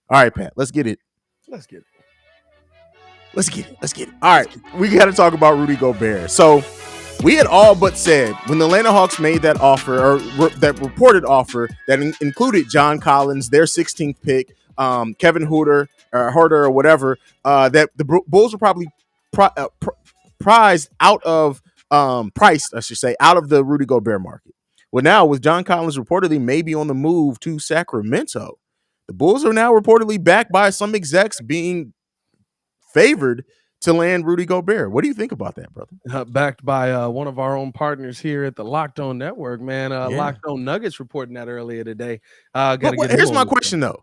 All right, Pat, let's get it. Let's get it. Let's get it. Let's get it. All right, Let's get it. we got to talk about Rudy Gobert. So we had all but said when the Atlanta Hawks made that offer or that reported offer that included John Collins, their 16th pick, Kevin Huerter or whatever, that the Bulls were probably prized out of priced, I should say, out of the Rudy Gobert market. Well, now with John Collins reportedly maybe on the move to Sacramento, the Bulls are now reportedly backed by some execs being favored to land Rudy Gobert. What do you think about that, brother? Backed by one of our own partners here at the Locked On Network, man. Yeah. Locked On Nuggets reporting that earlier today. Got But to get him here's on my the show. question though: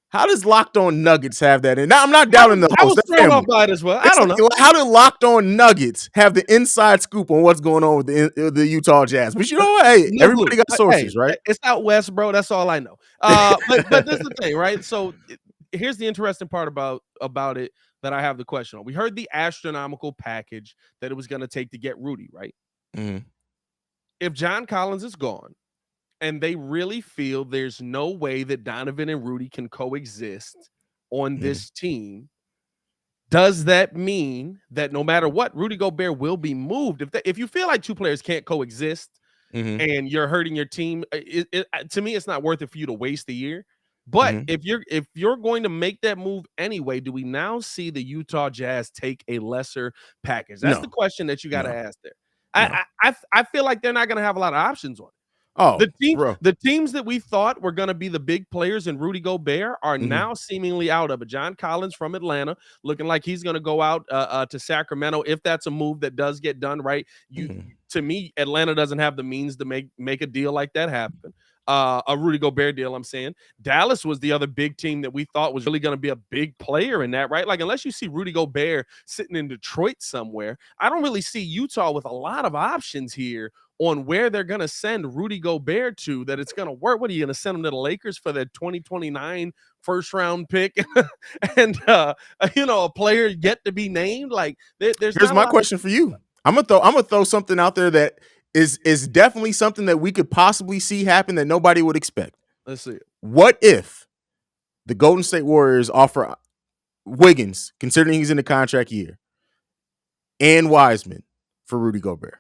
how does Locked On Nuggets have that? And now I'm not doubting the I host, was the thrown off family. by it as well. I It's don't know. like, how did Locked On Nuggets have the inside scoop on what's going on with the Utah Jazz? But you know what? Hey, No everybody clue. got Hey, sources, right? it's out west, bro. That's all I know. But this is the thing, right? So here's the interesting part about it that I have the question on. We heard the astronomical package that it was going to take to get Rudy, right? Mhm. If John Collins is gone and they really feel there's no way that Donovan and Rudy can coexist on Mhm. this team, does that mean that no matter what, Rudy Gobert will be moved? If you feel like two players can't coexist Mhm. and you're hurting your team, to me, it's not worth it for you to waste a year. But Mhm. if you're going to make that move anyway, do we now see the Utah Jazz take a lesser package? That's the No, question that you got to no, ask there. no. I feel like they're not going to have a lot of options on it. Oh, The bro. the teams that we thought were gonna be the big players in Rudy Gobert are Mhm. now seemingly out of it. John Collins from Atlanta, looking like he's gonna go out to Sacramento if that's a move that does get done right. Mhm. To me, Atlanta doesn't have the means to make a deal like that happen. A Rudy Gobert deal, I'm saying. Dallas was the other big team that we thought was really going to be a big player in that, right? Like, unless you see Rudy Gobert sitting in Detroit somewhere, I don't really see Utah with a lot of options here on where they're going to send Rudy Gobert to that it's going to work. What are you going to send him to the Lakers for the 2029 first round pick and a player yet to be named? Like there's Here's not a my lot of. question for you. I'm gonna throw something out there that is definitely something that we could possibly see happen that nobody would expect. Let's see it. What if the Golden State Warriors offer Wiggins, considering he's in the contract year, and Wiseman for Rudy Gobert?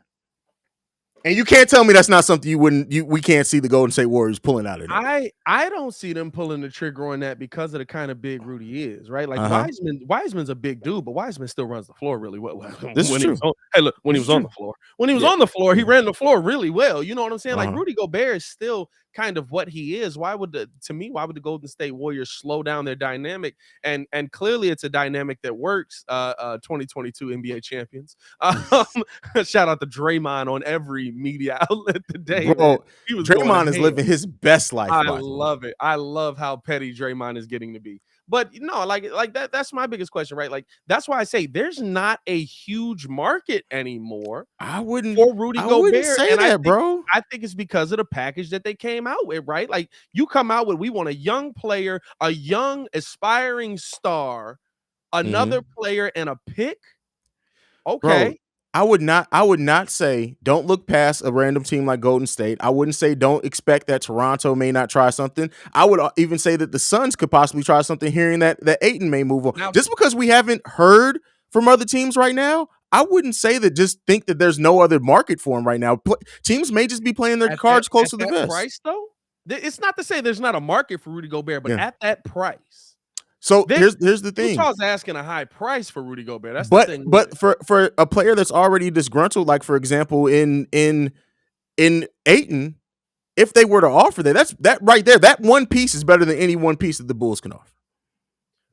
And you can't tell me that's not something we can't see the Golden State Warriors pulling out of there. I don't see them pulling the trigger on that because of the kind of big Rudy is, right? Like Uh-huh. Wiseman's a big dude, but Wiseman still runs the floor really well This is when he was true. on. Hey, look, when he This is was on the true. floor. When he was Yeah. on the floor, he Yeah. ran the floor really well. You know what I'm saying? Like Uh-huh. Rudy Gobert is still kind of what he is. Why would the Golden State Warriors slow down their dynamic? And clearly it's a dynamic that works. 2022 NBA champions. Shout out to Draymond on every media outlet today, man. Bro, He was going Draymond is ham. living his best life, I by the way. love it. I love how petty Draymond is getting to be. But no, like that's my biggest question, right? Like that's why I say there's not a huge market anymore I wouldn't for Rudy I wouldn't Gobert. say And that, bro. I think it's because of the package that they came out with, right? Like you come out with we want a young player, a young aspiring star, another Mhm. player, and a pick. Bro, Okay. I would not say don't look past a random team like Golden State. I wouldn't say don't expect that Toronto may not try something. I would even say that the Suns could possibly try something, hearing that Aiton may move on. Now Just because we haven't heard from other teams right now, I wouldn't say that just think that there's no other market for him right now. Teams may just be playing their cards close at to the that vest. price, though, it's not to say there's not a market for Rudy Gobert, but Yeah. at that price. So There here's the thing. Utah's asking a high price for Rudy Gobert. That's the But thing with it. but for a player that's already disgruntled, like for example in Aiton, if they were to offer that right there, that one piece is better than any one piece that the Bulls can offer.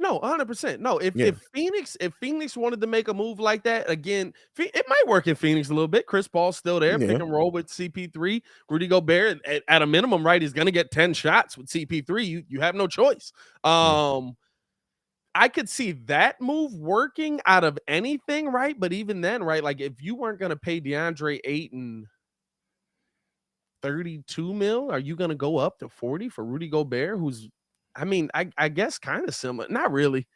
No, 100%. No, Yeah. if Phoenix wanted to make a move like that, again, it might work in Phoenix a little bit. Chris Paul's still there, pick Yeah. and roll with CP3. Rudy Gobert, at a minimum, right, he's gonna get 10 shots with CP3. You have no choice. Yeah. I could see that move working out of anything, right? But even then, right, like if you weren't gonna pay DeAndre Ayton 32 mil, are you gonna go up to 40 for Rudy Gobert, who's I mean, I guess kind of similar. Not really.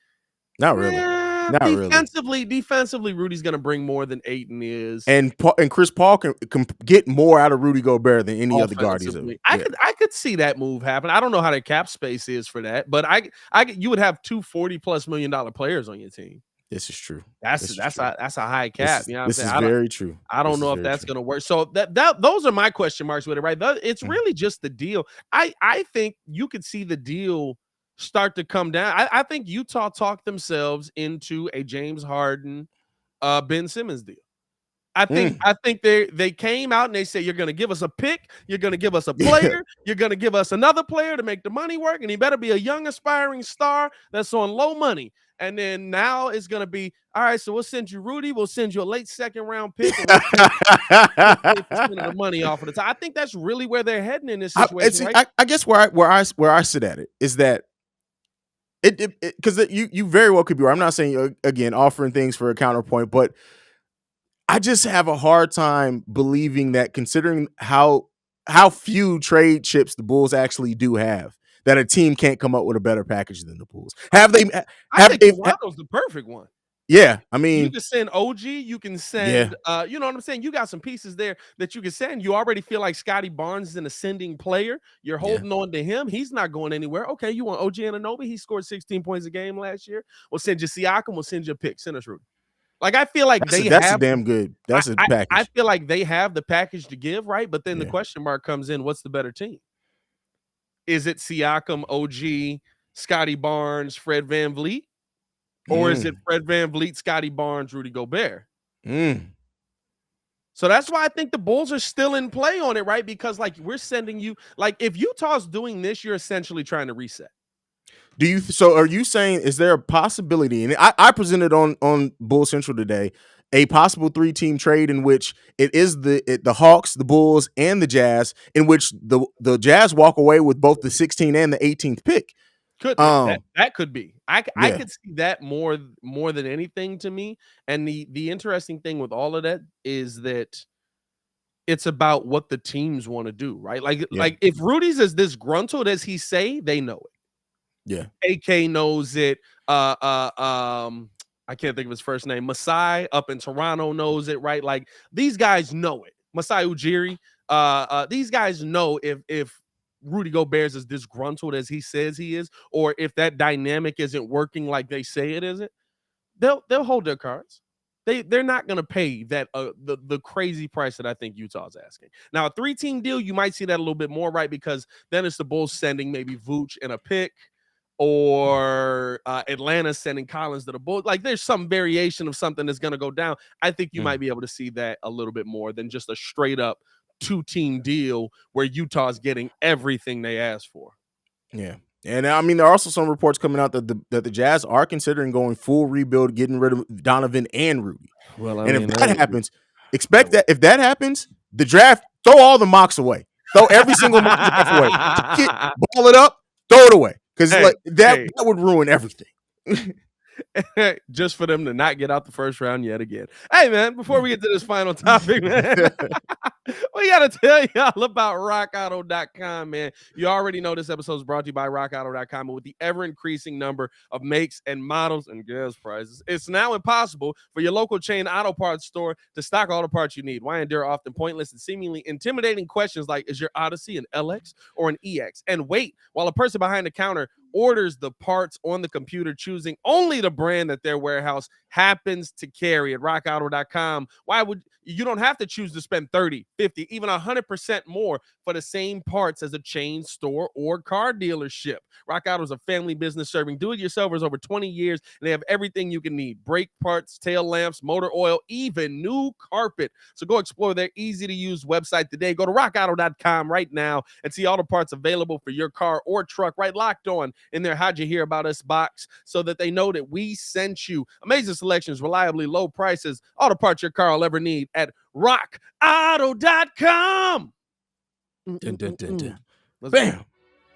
Not really. Not really. Defensively, Rudy's going to bring more than Ayton is. And Chris Paul can get more out of Rudy Gobert than any other guard he's ever. I could see that move happen. I don't know how the cap space is for that, but you would have two $40+ million players on your team. This is true. That's a high cap. You know what I'm saying? This is very true. I don't know if that's going to work. So those are my question marks with it, right? It's really just the deal. I think you could see the deal start to come down. I think Utah talked themselves into a James Harden, Ben Simmons deal. I think they came out and they said, you're going to give us a pick, you're going to give us a player, you're going to give us another player to make the money work, and he better be a young aspiring star that's on low money. And then now it's going to be, all right, so we'll send you Rudy, we'll send you a late second round pick, and we'll take the money off of the top. I think that's really where they're heading in this situation. I guess where I sit at it is that because you very well could be right. I'm not saying again offering things for a counterpoint, but I just have a hard time believing that, considering how few trade chips the Bulls actually do have, that a team can't come up with a better package than the Bulls. I think Toronto's the perfect one. Yeah, I mean, you can send OG, you can send, you know what I'm saying? You got some pieces there that you can send. You already feel like Scotty Barnes is an ascending player. You're holding on to him. He's not going anywhere. Okay, you want OG Anunoby? He scored 16 points a game last year. We'll send you Siakam. We'll send you a pick. Send us Rudy. Like, I feel like that's a damn good. That's a package. I feel like they have the package to give, right? But then the question mark comes in: what's the better team? Is it Siakam, OG, Scotty Barnes, Fred VanVleet? Or is it Fred VanVleet, Scotty Barnes, Rudy Gobert? So that's why I think the Bulls are still in play on it, right? Because, like, we're sending you, like, if Utah's doing this, you're essentially trying to reset. So are you saying, is there a possibility, and I presented on Bull Central today, a possible 3-team trade in which it is the Hawks, the Bulls, and the Jazz, in which the Jazz walk away with both the 16th and the 18th pick? That could be. I could see that more than anything to me. And the interesting thing with all of that is that it's about what the teams want to do, right? Like if Rudy's as disgruntled as he say, they know it. Yeah. AK knows it. I can't think of his first name. Masai up in Toronto knows it, right? Like, these guys know it. Masai Ujiri. These guys know if Rudy Gobert is as disgruntled as he says he is, or if that dynamic isn't working like they say it isn't, they'll hold their cards. They're not going to pay that the crazy price that I think Utah's asking. Now, a 3-team deal, you might see that a little bit more, right? Because then it's the Bulls sending maybe Vooch and a pick, or Atlanta sending Collins to the Bulls. Like, there's some variation of something that's going to go down. I think you might be able to see that a little bit more than just a straight up 2-team deal where Utah's getting everything they asked for. Yeah. And I mean, there are also some reports coming out that the Jazz are considering going full rebuild, getting rid of Donovan and Rudy. Well, if that happens, expect that if that happens, the draft, throw all the mocks away. Throw every single mock draft away. Ball it up, throw it away. Because that would ruin everything. Just for them to not get out the first round yet again. Hey, man, before we get to this final topic, man, we got to tell y'all about rockauto.com, man. You already know this episode is brought to you by rockauto.com, but with the ever-increasing number of makes and models and gas prices, it's now impossible for your local chain auto parts store to stock all the parts you need. Why endure often pointless and seemingly intimidating questions like, is your Odyssey an LX or an EX? And wait while a person behind the counter orders the parts on the computer, choosing only the brand that their warehouse happens to carry at rockauto.com. Why would you don't have to choose to spend 30, 50, even 100% more for the same parts as a chain store or car dealership. Rock Auto is a family business serving do-it-yourselfers over 20 years, and they have everything you can need: brake parts, tail lamps, motor oil, even new carpet. So go explore their easy-to-use website today. Go to rockauto.com right now and see all the parts available for your car or truck, right locked on in their How'd You Hear About Us box, so that they know that we sent you. Amazing selections, reliably low prices, all the parts your car will ever need at rockauto.com. Bam.